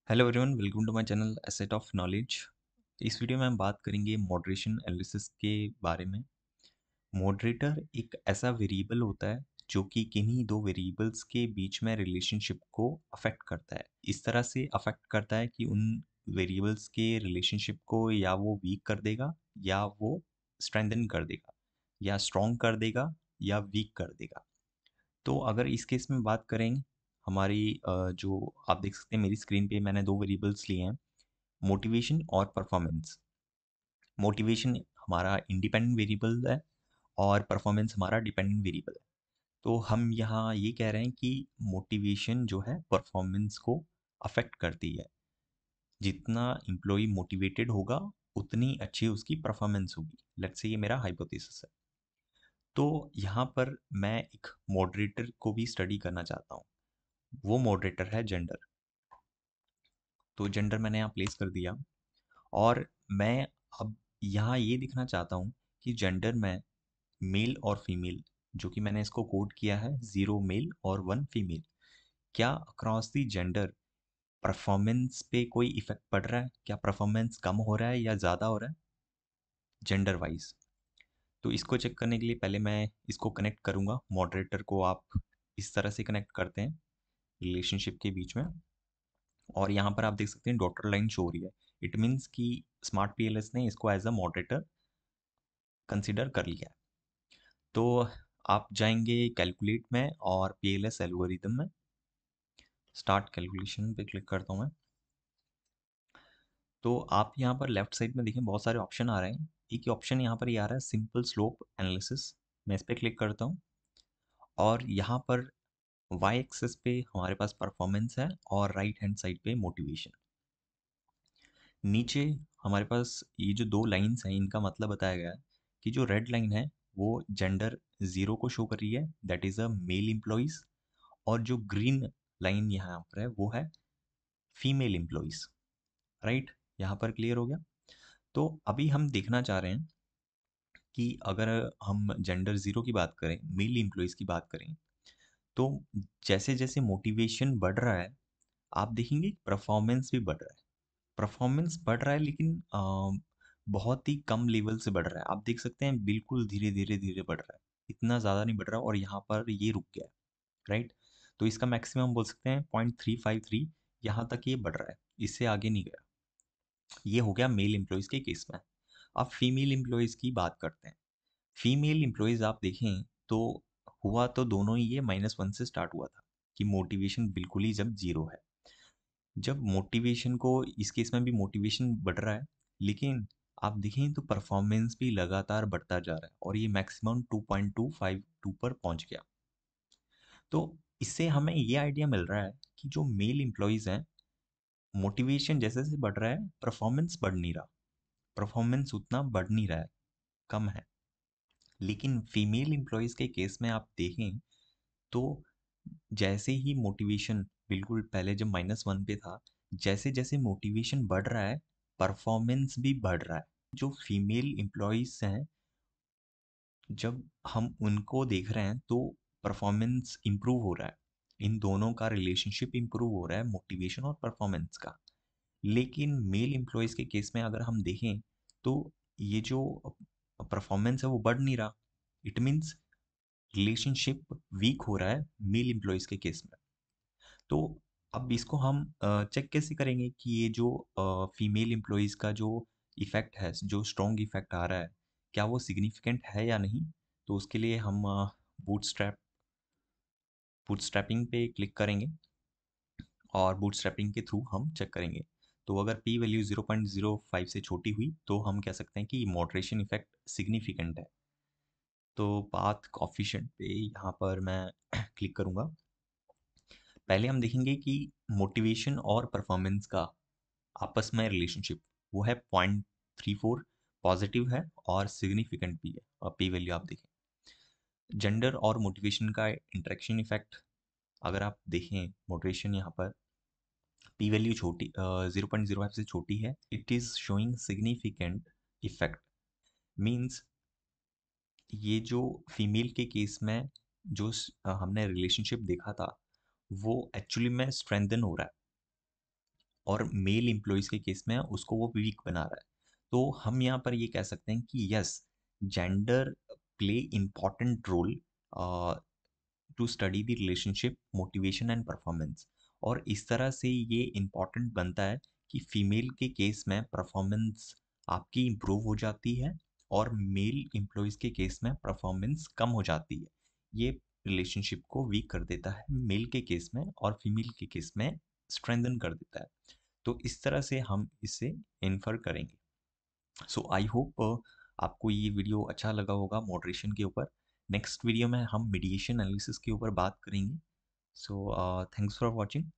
Hello everyone, welcome to my channel asset of knowledge. इस video में हम बात करेंगे मॉडरेशन एनालिसिस के बारे में। मॉडरेटर एक ऐसा वेरिएबल होता है जो कि किन्हीं दो वेरिएबल्स के बीच में रिलेशनशिप को अफेक्ट करता है। इस तरह से अफेक्ट करता है कि उन वेरिएबल्स के रिलेशनशिप को या वो वीक कर देगा या वो स्ट्रेंथन कर देगा, या स्ट्रॉन्ग कर देगा या वीक कर देगा। तो अगर इस केस में बात करें, हमारी जो आप देख सकते हैं मेरी स्क्रीन पे मैंने दो वेरिएबल्स लिए हैं, मोटिवेशन और परफॉर्मेंस। मोटिवेशन हमारा इंडिपेंडेंट वेरिएबल है और परफॉर्मेंस हमारा डिपेंडेंट वेरिएबल है। तो हम यहाँ ये कह रहे हैं कि मोटिवेशन जो है परफॉर्मेंस को अफेक्ट करती है। जितना एम्प्लॉय मोटिवेटेड होगा उतनी अच्छी उसकी परफॉर्मेंस होगी। लेट्स से ये मेरा हाइपोथेसिस है। तो यहाँ पर मैं एक मॉडरेटर को भी स्टडी करना चाहता हूँ। वो मॉडरेटर है जेंडर। तो जेंडर मैंने यहाँ प्लेस कर दिया और मैं अब यहाँ ये दिखना चाहता हूँ कि जेंडर में मेल और फीमेल, जो कि मैंने इसको कोड किया है 0 मेल और 1 फीमेल, क्या अक्रॉस दी जेंडर परफॉर्मेंस पे कोई इफेक्ट पड़ रहा है? क्या परफॉर्मेंस कम हो रहा है या ज़्यादा हो रहा है जेंडर वाइज? तो इसको चेक करने के लिए पहले मैं इसको कनेक्ट करूँगा। मॉडरेटर को आप इस तरह से कनेक्ट करते हैं रिलेशनशिप के बीच में, और यहाँ पर आप देख सकते हैं डॉटर लाइन शो हो रही है। इट मीन्स कि स्मार्ट पीएलएस ने इसको एज अ मॉडरेटर कंसिडर कर लिया है। तो आप जाएंगे कैलकुलेट में और पीएलएस एल्गोरिदम में, स्टार्ट कैलकुलेशन पे क्लिक करता हूँ मैं। तो आप यहाँ पर लेफ्ट साइड में देखें बहुत सारे ऑप्शन आ रहे हैं। एक ऑप्शन यहाँ पर ये आ रहा है सिंपल स्लोप एनालिसिस। मैं इस पर क्लिक करता हूँ और यहाँ पर वाई एक्सेस पे हमारे पास परफॉर्मेंस है और राइट हैंड साइड पे मोटिवेशन। नीचे हमारे पास ये जो दो लाइंस हैं इनका मतलब बताया गया है कि जो रेड लाइन है वो जेंडर 0 को शो कर रही है, that is a male employees, और जो ग्रीन लाइन यहाँ पर है वो है फीमेल एम्प्लॉइज। राइट, यहाँ पर क्लियर हो गया। तो अभी हम देखना चाह रहे हैं कि अगर हम जेंडर 0 की बात करें, मेल एम्प्लॉइज की बात करें, तो जैसे जैसे मोटिवेशन बढ़ रहा है आप देखेंगे परफॉर्मेंस भी बढ़ रहा है। परफॉर्मेंस बढ़ रहा है लेकिन बहुत ही कम लेवल से बढ़ रहा है। आप देख सकते हैं बिल्कुल धीरे धीरे धीरे बढ़ रहा है, इतना ज़्यादा नहीं बढ़ रहा, और यहाँ पर ये रुक गया है। राइट, तो इसका मैक्सिमम बोल सकते हैं 0.353, यहाँ तक ये बढ़ रहा है, इससे आगे नहीं गया। ये हो गया मेल एम्प्लॉयज़ के केस में। अब फीमेल एम्प्लॉयज़ की बात करते हैं। फीमेल एम्प्लॉयज़ आप देखें तो हुआ तो दोनों ही ये -1 से स्टार्ट हुआ था, कि मोटिवेशन बिल्कुल ही जब जीरो है। जब मोटिवेशन को, इस केस में भी मोटिवेशन बढ़ रहा है, लेकिन आप देखें तो परफॉर्मेंस भी लगातार बढ़ता जा रहा है और ये मैक्सिमम 2.252 पर पहुंच गया। तो इससे हमें ये आइडिया मिल रहा है कि जो मेल एम्प्लॉयज़ हैं, मोटिवेशन जैसे जैसे बढ़ रहा है परफॉर्मेंस बढ़ नहीं रहा, परफॉर्मेंस उतना बढ़ नहीं रहा है, कम है। लेकिन फीमेल एम्प्लॉयज़ के केस में आप देखें तो जैसे ही मोटिवेशन, बिल्कुल पहले जब -1 पे था, जैसे जैसे मोटिवेशन बढ़ रहा है परफॉर्मेंस भी बढ़ रहा है। जो फीमेल एम्प्लॉयज़ हैं, जब हम उनको देख रहे हैं तो परफॉर्मेंस इम्प्रूव हो रहा है। इन दोनों का रिलेशनशिप इम्प्रूव हो रहा है, मोटिवेशन और परफॉर्मेंस का। लेकिन मेल एम्प्लॉयज़ के केस में अगर हम देखें तो ये जो परफॉर्मेंस है वो बढ़ नहीं रहा। इट मीन्स रिलेशनशिप वीक हो रहा है मेल एम्प्लॉयज़ के केस में। तो अब इसको हम चेक कैसे करेंगे कि ये जो फीमेल एम्प्लॉयज़ का जो इफ़ेक्ट है, जो स्ट्रॉन्ग इफ़ेक्ट आ रहा है, क्या वो सिग्निफिकेंट है या नहीं? तो उसके लिए हम बूटस्ट्रैपिंग पे क्लिक करेंगे और बूटस्ट्रैपिंग के थ्रू हम चेक करेंगे। तो अगर पी वैल्यू 0.05 से छोटी हुई तो हम कह सकते हैं कि मॉडरेशन इफ़ेक्ट सिग्निफिकेंट है। तो पाथ कोएफिशिएंट पे यहाँ पर मैं क्लिक करूँगा। पहले हम देखेंगे कि मोटिवेशन और परफॉर्मेंस का आपस में रिलेशनशिप वो है 0.34, पॉजिटिव है और सिग्निफिकेंट भी है। और पी वैल्यू आप देखें, जेंडर और मोटिवेशन का इंटरेक्शन इफेक्ट अगर आप देखें, मोटिवेशन यहाँ पर पी वैल्यू छोटी 0.05 से छोटी है, it is showing significant effect. Means ये जो फीमेल के केस में जो हमने रिलेशनशिप देखा था वो एक्चुअली में स्ट्रेंथन हो रहा है। और मेल एम्प्लॉयज़ के केस में उसको वो वीक बना रहा है। तो हम यहाँ पर ये कह सकते हैं कि yes, gender play important role to study the relationship, motivation and performance. और इस तरह से ये इम्पॉर्टेंट बनता है कि फीमेल के केस में परफॉर्मेंस आपकी इम्प्रूव हो जाती है और मेल एम्प्लॉयज़ के केस में परफॉर्मेंस कम हो जाती है। ये रिलेशनशिप को वीक कर देता है मेल के केस में और फीमेल के केस में स्ट्रेंथन कर देता है। तो इस तरह से हम इसे इन्फर करेंगे। सो आई होप आपको ये वीडियो अच्छा लगा होगा मॉडरेशन के ऊपर। नेक्स्ट वीडियो में हम मीडिएशन एनालिसिस के ऊपर बात करेंगे। So thanks for watching.